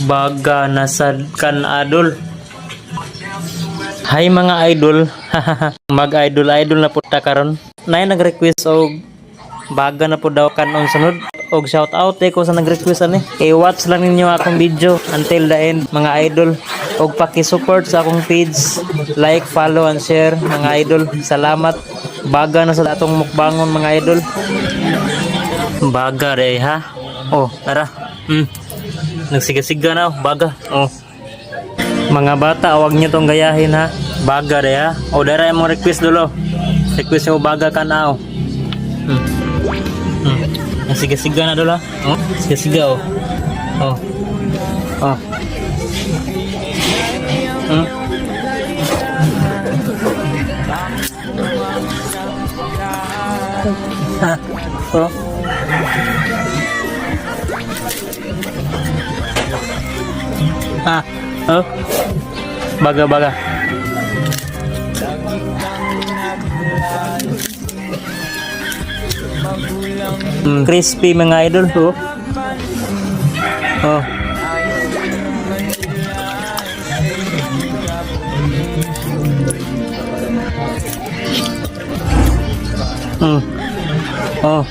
Baga nasad kan idol. Hi mga idol. Mag-idol na puta karon. Nay nag-request og baga na po daw kanon sunod. Og shout out ko sa nag-request ani. I-watch lang ninyo akong video until the end mga idol. Og paki-support sa akong page. Like, follow and share mga idol. Salamat. Baga na sa atong mukbangon mga idol. Baga re ha. Oh, tara. Nagsiga-siga na, baga. Oh. Mga bata, huwag nyo tong gayahin ha. Baga re ha. O, dara yung mga request dulo. Request nyo baga ka na oh. Nagsiga-siga na dulo. Oh, siga-siga oh. Oh. Oh. Ha. Oh. Ha. Oh. Baga. Crispy mga idol. Oh. Oh. Oh.